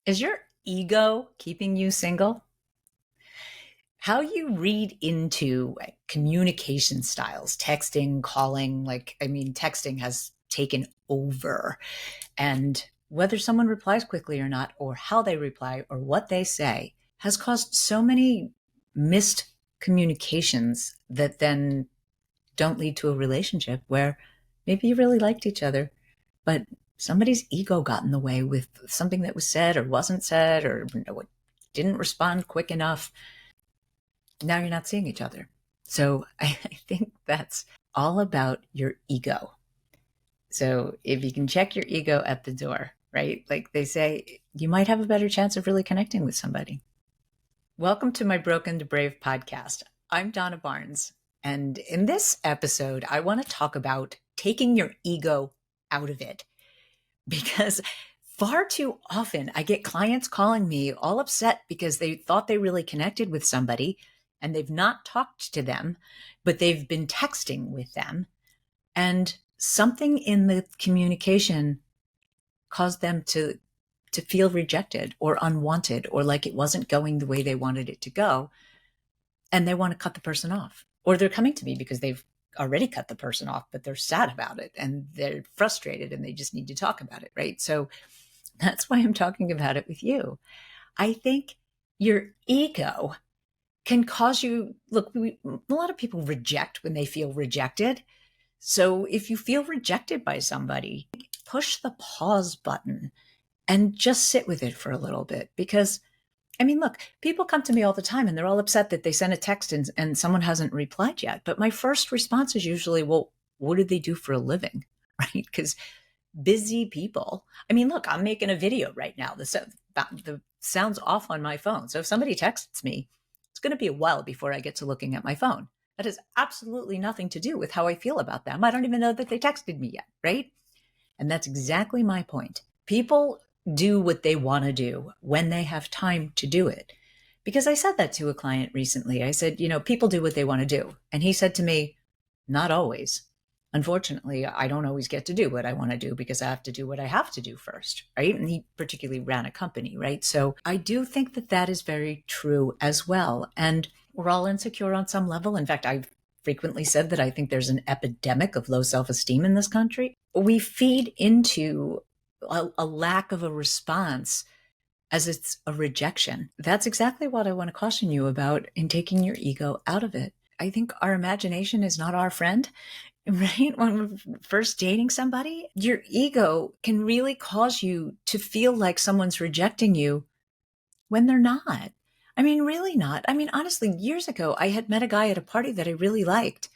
Is your ego keeping you single? How you read into communication styles, texting, calling, texting has taken over. And whether someone replies quickly or not, or how they reply, or what they say, has caused so many missed communications that then don't lead to a relationship where maybe you really liked each other, but somebody's ego got in the way with something that was said or wasn't said, or didn't respond quick enough. Now you're not seeing each other. So I think that's all about your ego. So if you can check your ego at the door, right? Like they say, you might have a better chance of really connecting with somebody. Welcome to my Broken to Brave podcast. I'm Donna Barnes. And in this episode, I want to talk about taking your ego out of it, because far too often I get clients calling me all upset because they thought they really connected with somebody and they've not talked to them, but they've been texting with them. And something in the communication caused them to feel rejected or unwanted, or like it wasn't going the way they wanted it to go. And they want to cut the person off, or they're coming to me because they've already cut the person off, but they're sad about it and they're frustrated and they just need to talk about it. Right. So that's why I'm talking about it with you. I think your ego can cause you, look, a lot of people reject when they feel rejected. So if you feel rejected by somebody, push the pause button and just sit with it for a little bit. Because, look, people come to me all the time and they're all upset that they sent a text and someone hasn't replied yet. But my first response is usually, well, what do they do for a living? Right? Because busy people, look, I'm making a video right now. The sound's off on my phone. So if somebody texts me, it's going to be a while before I get to looking at my phone. That has absolutely nothing to do with how I feel about them. I don't even know that they texted me yet, right? And that's exactly my point. People do what they want to do when they have time to do it. Because I said that to a client recently. I said, people do what they want to do. And he said to me, not always. Unfortunately, I don't always get to do what I want to do because I have to do what I have to do first, right? And he particularly ran a company, right? So I do think that that is very true as well. And we're all insecure on some level. In fact, I've frequently said that I think there's an epidemic of low self-esteem in this country. We feed into a lack of a response as it's a rejection. That's exactly what I want to caution you about in taking your ego out of it. I think our imagination is not our friend, right? When we're first dating somebody, your ego can really cause you to feel like someone's rejecting you when they're not. Really not. Honestly, years ago, I had met a guy at a party that I really liked.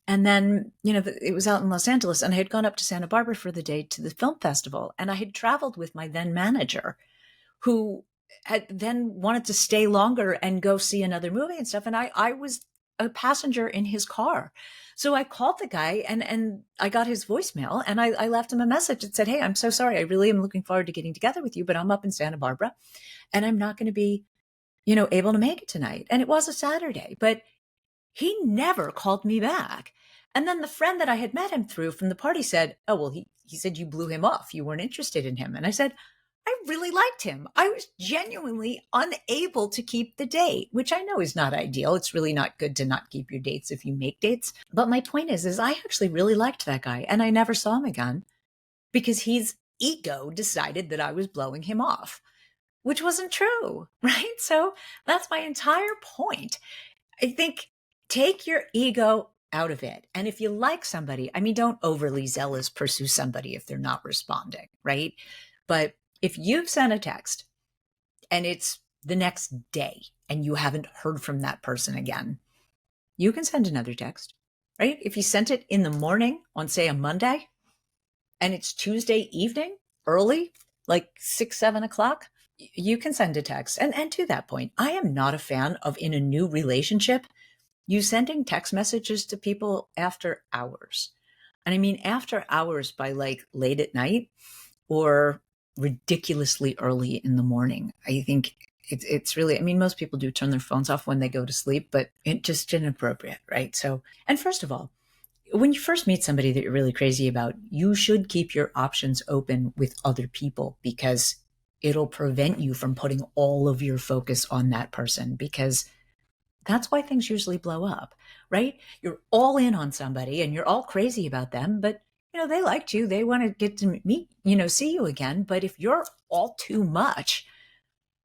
And then, it was out in Los Angeles, and I had gone up to Santa Barbara for the day to the film festival. And I had traveled with my then manager, who had then wanted to stay longer and go see another movie and stuff. And I was a passenger in his car. So I called the guy and I got his voicemail, and I left him a message that said, hey, I'm so sorry. I really am looking forward to getting together with you, but I'm up in Santa Barbara and I'm not going to be, able to make it tonight. And it was a Saturday, but he never called me back. And then the friend that I had met him through from the party said, oh, well, he said you blew him off. You weren't interested in him. And I said, I really liked him. I was genuinely unable to keep the date, which I know is not ideal. It's really not good to not keep your dates if you make dates. But my point is I actually really liked that guy, and I never saw him again because his ego decided that I was blowing him off, which wasn't true, right? So that's my entire point. I think take your ego out of it. And if you like somebody, don't overly zealous pursue somebody if they're not responding, right? But if you've sent a text and it's the next day and you haven't heard from that person again, you can send another text, right? If you sent it in the morning on, say, a Monday, and it's Tuesday evening, early, like 6, 7 o'clock, you can send a text. And to that point, I am not a fan of, in a new relationship, you sending text messages to people after hours. And after hours by like late at night or ridiculously early in the morning. I think it's really, most people do turn their phones off when they go to sleep, but it's just inappropriate, right? So, and first of all, when you first meet somebody that you're really crazy about, you should keep your options open with other people, because it'll prevent you from putting all of your focus on that person, because that's why things usually blow up, right? You're all in on somebody and you're all crazy about them, but they liked you. They want to get to meet, see you again. But if you're all too much,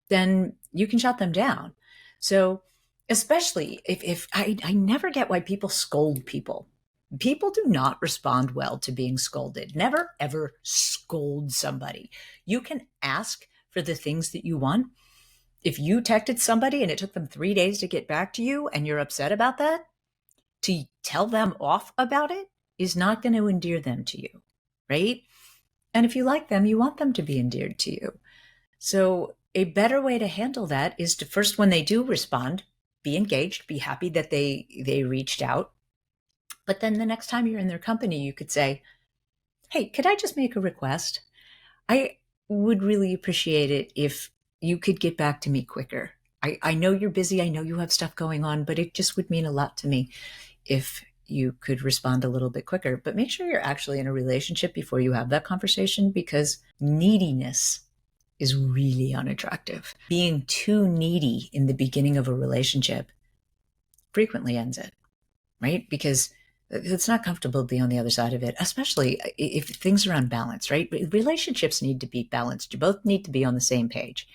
then you can shut them down. So especially if I never get why people scold people. People do not respond well to being scolded. Never, ever scold somebody. You can ask for the things that you want. If you texted somebody and it took them 3 days to get back to you and you're upset about that, to tell them off about it is not going to endear them to you, right? And if you like them, you want them to be endeared to you. So a better way to handle that is to first, when they do respond, be engaged, be happy that they reached out. But then the next time you're in their company, you could say, hey, could I just make a request? I would really appreciate it if you could get back to me quicker. I know you're busy. I know you have stuff going on, but it just would mean a lot to me if you could respond a little bit quicker. But make sure you're actually in a relationship before you have that conversation, because neediness is really unattractive. Being too needy in the beginning of a relationship frequently ends it, right? Because it's not comfortable to be on the other side of it, especially if things are unbalanced, right? Relationships need to be balanced. You both need to be on the same page.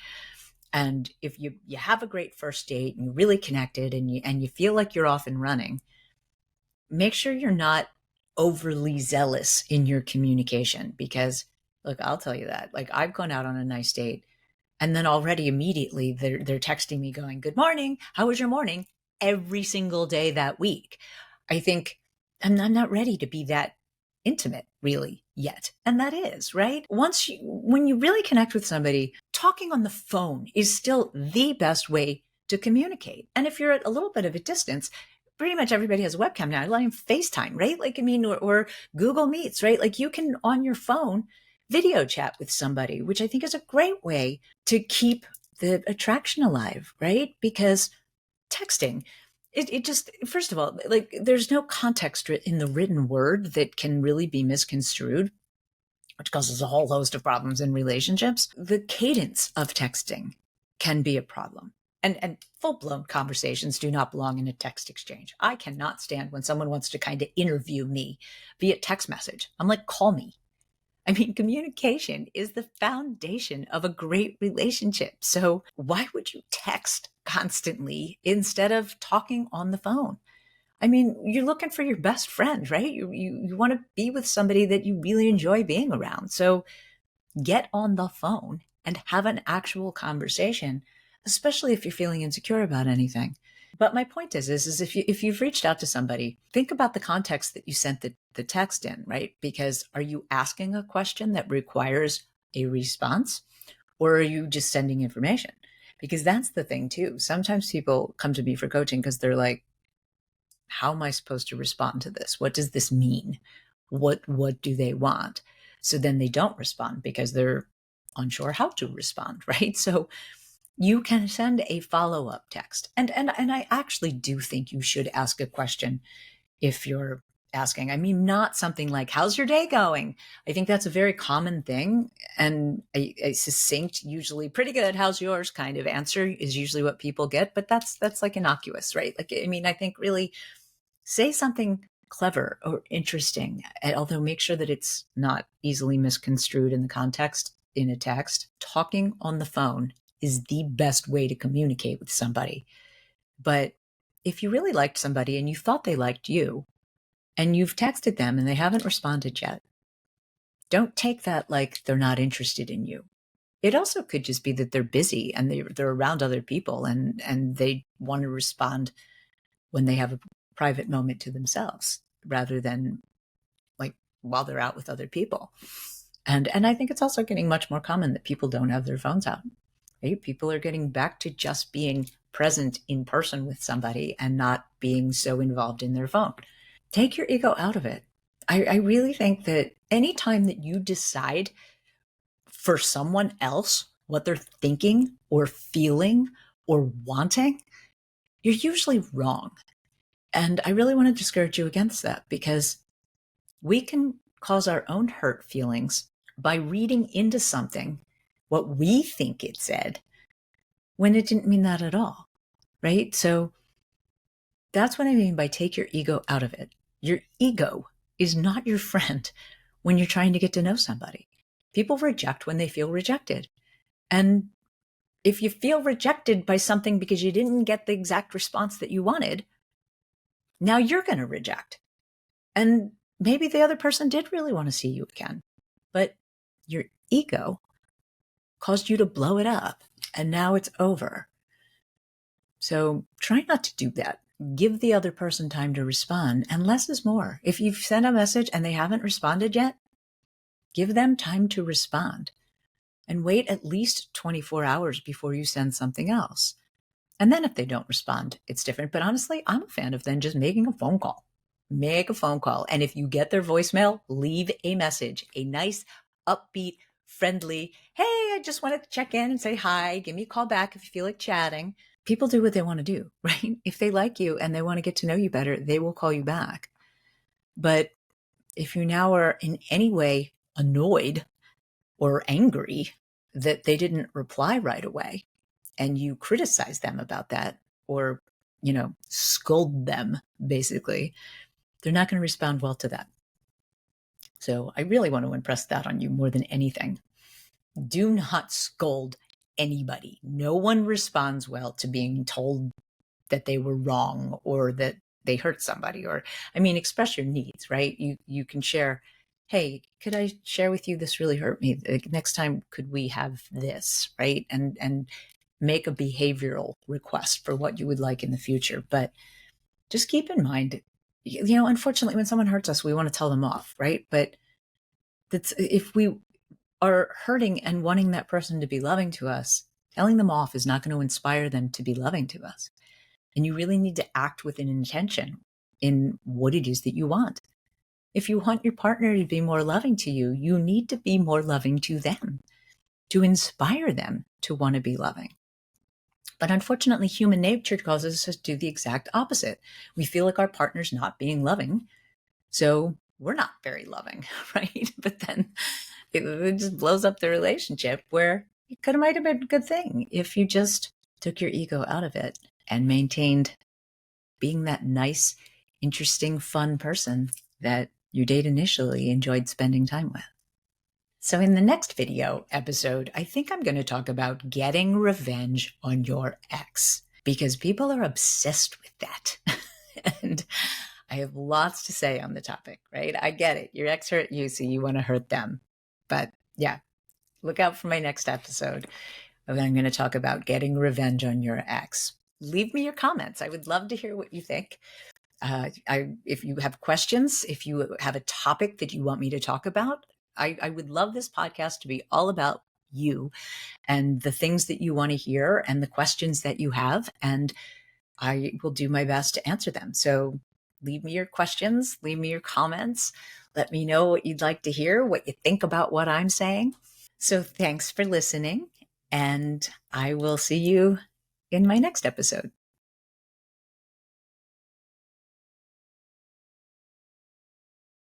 And if you have a great first date and you're really connected and you feel like you're off and running, make sure you're not overly zealous in your communication, because look, I'll tell you that, like, I've gone out on a nice date and then already immediately they're texting me going, good morning, how was your morning? Every single day that week. I think I'm not ready to be that intimate really yet. And that is, right? When you really connect with somebody, talking on the phone is still the best way to communicate. And if you're at a little bit of a distance, pretty much everybody has a webcam now. Let him FaceTime, right? Or Google Meets, right? Like, you can on your phone video chat with somebody, which I think is a great way to keep the attraction alive, right? Because texting, it just, first of all, like, there's no context in the written word that can really be misconstrued, which causes a whole host of problems in relationships. The cadence of texting can be a problem. And full-blown conversations do not belong in a text exchange. I cannot stand when someone wants to kind of interview me via text message. I'm like, call me. I mean, communication is the foundation of a great relationship. So why would you text constantly instead of talking on the phone? I mean, you're looking for your best friend, right? You want to be with somebody that you really enjoy being around. So get on the phone and have an actual conversation, especially if you're feeling insecure about anything. But my point is if you've reached out to somebody, think about the context that you sent the text in, right? Because are you asking a question that requires a response, or are you just sending information? Because that's the thing too. Sometimes people come to me for coaching because they're like, how am I supposed to respond to this? What does this mean? What do they want? So then they don't respond because they're unsure how to respond, right? So you can send a follow-up text. And I actually do think you should ask a question if you're asking. I mean, not something like, how's your day going? I think that's a very common thing. And a succinct, usually pretty good, how's yours kind of answer is usually what people get. But that's like innocuous, right? Like, I mean, I think really say something clever or interesting, although make sure that it's not easily misconstrued in the context in a text. Talking on the phone is the best way to communicate with somebody. But if you really liked somebody and you thought they liked you and you've texted them and they haven't responded yet, don't take that like they're not interested in you. It also could just be that they're busy and they're around other people and they want to respond when they have a private moment to themselves rather than like while they're out with other people. And I think it's also getting much more common that people don't have their phones out. Right? People are getting back to just being present in person with somebody and not being so involved in their phone. Take your ego out of it. I really think that anytime that you decide for someone else what they're thinking or feeling or wanting, you're usually wrong. And I really want to discourage you against that, because we can cause our own hurt feelings by reading into something what we think it said when it didn't mean that at all, right? So that's what I mean by take your ego out of it. Your ego is not your friend when you're trying to get to know somebody. People reject when they feel rejected. And if you feel rejected by something because you didn't get the exact response that you wanted, now you're going to reject. And maybe the other person did really want to see you again, but your ego caused you to blow it up, and now it's over. So try not to do that. Give the other person time to respond, and less is more. If you've sent a message and they haven't responded yet, give them time to respond and wait at least 24 hours before you send something else. And then if they don't respond, it's different. But honestly, I'm a fan of then just making a phone call. Make a phone call. And if you get their voicemail, leave a message, a nice, upbeat, friendly, hey, I just wanted to check in and say hi. Give me a call back if you feel like chatting. People do what they want to do, right? If they like you and they want to get to know you better, they will call you back. But if you now are in any way annoyed or angry that they didn't reply right away, and you criticize them about that, or, scold them, basically, they're not going to respond well to that. So I really want to impress that on you more than anything. Do not scold anybody. No one responds well to being told that they were wrong or that they hurt somebody, or, express your needs, right? You can share, hey, could I share with you, this really hurt me. Next time, could we have this, right? And make a behavioral request for what you would like in the future. But just keep in mind, unfortunately, when someone hurts us, we want to tell them off, right? But if we are hurting and wanting that person to be loving to us, telling them off is not going to inspire them to be loving to us. And you really need to act with an intention in what it is that you want. If you want your partner to be more loving to you, you need to be more loving to them, to inspire them to want to be loving. But unfortunately, human nature causes us to do the exact opposite. We feel like our partner's not being loving, so we're not very loving, right? But then it just blows up the relationship, where it might have been a good thing if you just took your ego out of it and maintained being that nice, interesting, fun person that your date initially enjoyed spending time with. So in the next video episode, I think I'm going to talk about getting revenge on your ex, because people are obsessed with that. And I have lots to say on the topic, right? I get it. Your ex hurt you, so you want to hurt them. But yeah, look out for my next episode. I'm going to talk about getting revenge on your ex. Leave me your comments. I would love to hear what you think. If you have questions, if you have a topic that you want me to talk about, I would love this podcast to be all about you and the things that you want to hear and the questions that you have. And I will do my best to answer them. So leave me your questions, leave me your comments. Let me know what you'd like to hear, what you think about what I'm saying. So thanks for listening, and I will see you in my next episode.